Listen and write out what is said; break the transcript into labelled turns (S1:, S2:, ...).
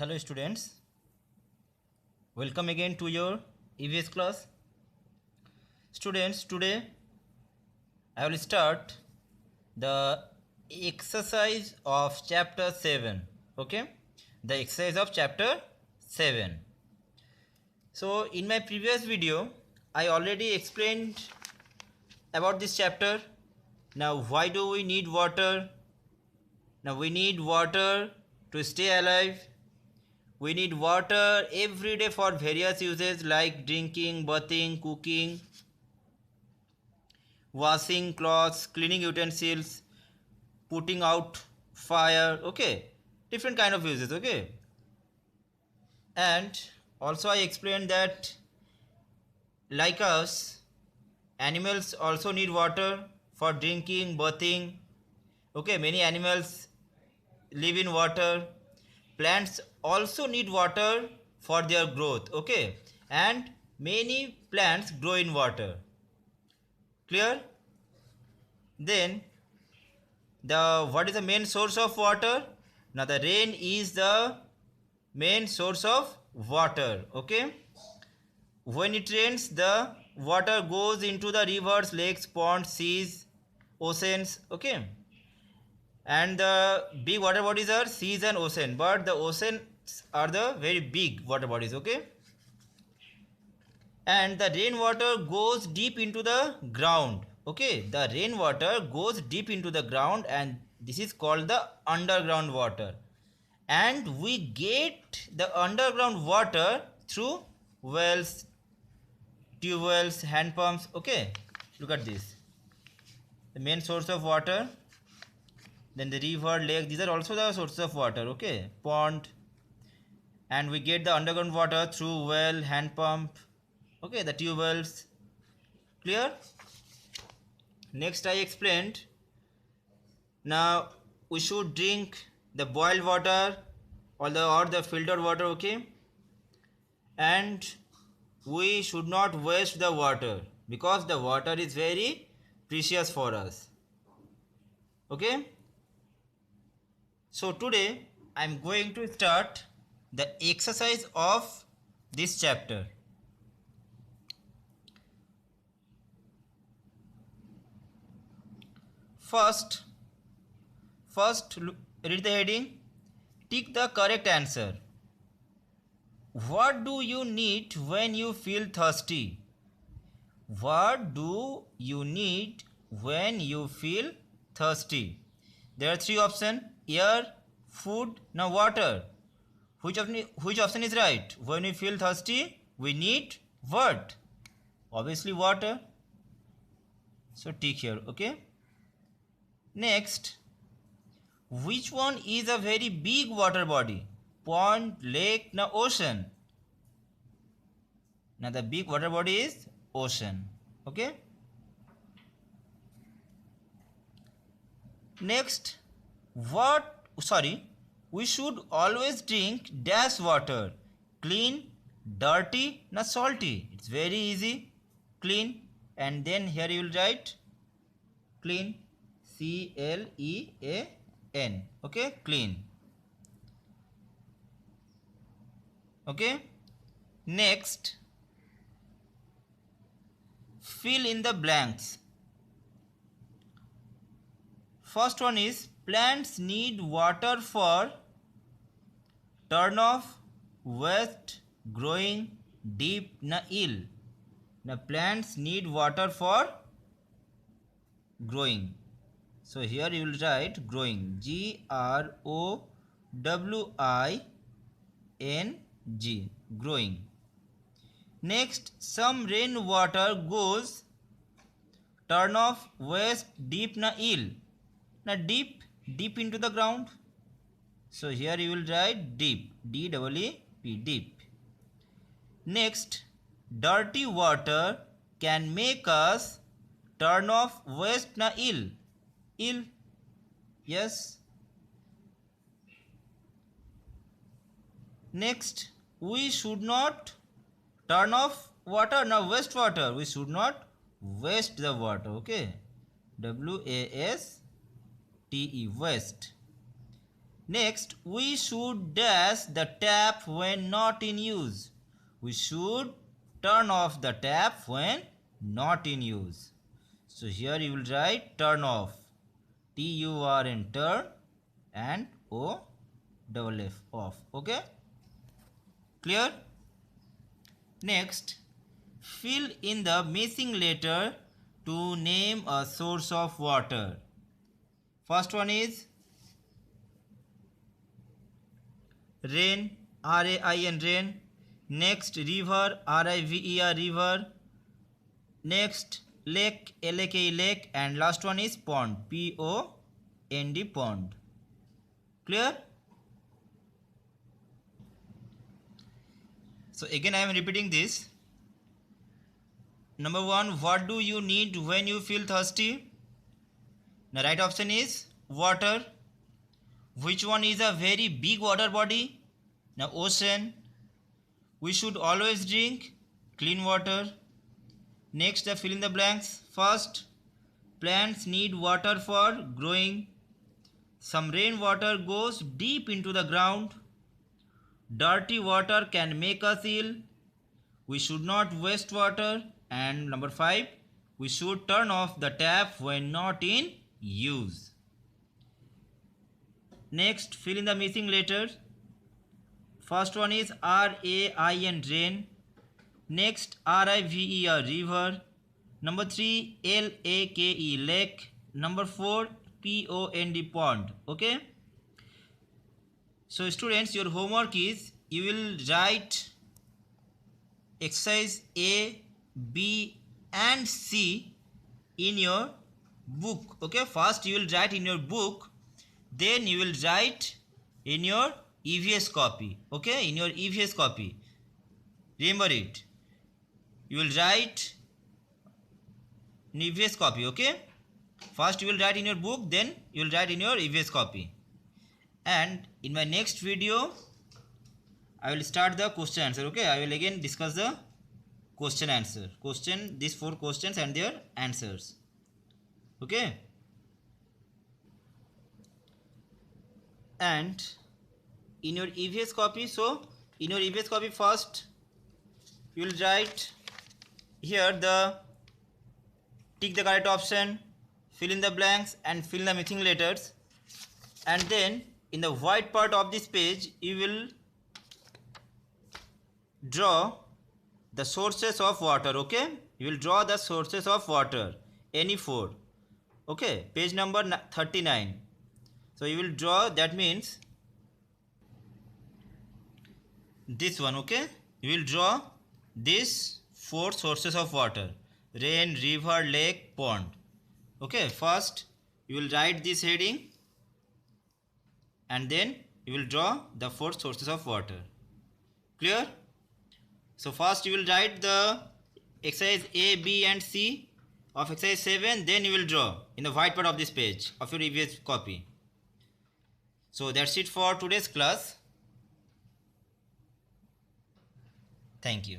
S1: Hello students, welcome again to your EVS class. Students, today I will start the exercise of chapter 7. Okay, the exercise of chapter 7. So in my previous video I already explained about this chapter. Now why do we need water? Now we need water to stay alive. We need water every day for various uses like drinking, bathing, cooking, washing clothes, cleaning utensils, putting out fire. Okay, different kind of uses. Okay, and also I explained that like us, animals also need water for drinking, bathing. Okay, many animals live in water. Plants also need water for their growth. Okay, and many plants grow in water. Clear? Then what is the main source of water? Now the rain is the main source of water. Okay, when it rains, the water goes into the rivers, lakes, ponds, seas, oceans. Okay, and the big water bodies are seas and ocean, but the oceans are the very big water bodies. Okay, and the rainwater goes deep into the ground. Okay, the rainwater goes deep into the ground, and this is called the underground water. And we get the underground water through wells, tube wells, hand pumps. Okay, look at this, the main source of water. Then the river, lake, these are also the sources of water. Okay, pond, and we get the underground water through well, hand pump. Okay, the tube wells. Clear? Next I explained, now we should drink the boiled water or the filtered water. Okay, and we should not waste the water because the water is very precious for us. Okay, so today I am going to start the exercise of this chapter. First, read the heading. Tick the correct answer. What do you need when you feel thirsty? What do you need when you feel thirsty? There are three options: air, food, now water. Which option is right? When we feel thirsty, we need what? Obviously water. So tick here. Okay. Next, which one is a very big water body? Pond, lake, now ocean. Now the big water body is ocean. Okay. Next, we should always drink dash water. Clean, dirty, not salty. It's very easy. Clean, and then here you will write clean, CLEAN. Okay, clean. Okay. Next, fill in the blanks. First one is plants need water for turn off, waste, growing, deep, na ill. Now plants need water for growing. So here you will write growing, GROWING, growing. Next, some rainwater goes turn off, waste, deep, na ill. Now deep into the ground. So here you will write deep, DEEP, deep. Next, dirty water can make us turn off, waste, na ill. Ill, yes. Next, we should not turn off water, now waste water. We should not waste the water. Okay, WASTE, waste. Next, we should dash the tap when not in use. We should turn off the tap when not in use. So here you will write turn off. T-U-R-N, turn, and O-F-F, off. Okay? Clear? Next, fill in the missing letter to name a source of water. First one is rain, R-A-I-N, rain. Next, river, R-I-V-E-R, river. Next, lake, L-A-K-E, lake. And last one is pond, P-O-N-D, pond. Clear? So again I am repeating this. Number 1, what do you need when you feel thirsty? The right option is water. Which one is a very big water body? Now ocean. We should always drink clean water. Next, fill in the blanks. First, plants need water for growing. Some rainwater goes deep into the ground. Dirty water can make us ill. We should not waste water. And number 5, we should turn off the tap when not in use. Next, fill in the missing letters. First one is R-A-I-N, rain. Next, R-I-V-E-R, river. Number 3, L-A-K-E, lake. Number 4, P-O-N-D, pond. Okay? So students, your homework is you will write exercise A, B and C in your book. Okay? First you will write in your book. Then you will write in your EVS copy. Okay? In your EVS copy. Remember it. You will write in EVS copy. Okay? First you will write in your book. Then you will write in your EVS copy. And in my next video, I will start the question answer. Okay? I will again discuss the question answer. These 4 questions and their answers. Okay? And in your EVS copy, so in your EVS copy first you will write here tick the correct option, fill in the blanks and fill the missing letters, and then in the white part of this page you will draw the sources of water. Okay, you will draw the sources of water, any 4. Okay, page number 39. So you will draw, that means this one. Okay, you will draw these 4 sources of water: rain, river, lake, pond. Okay, first you will write this heading and then you will draw the 4 sources of water. Clear? So first you will write the exercise A, B and C of exercise 7, then you will draw in the white part of this page of your EVS copy. So that's it for today's class. Thank you.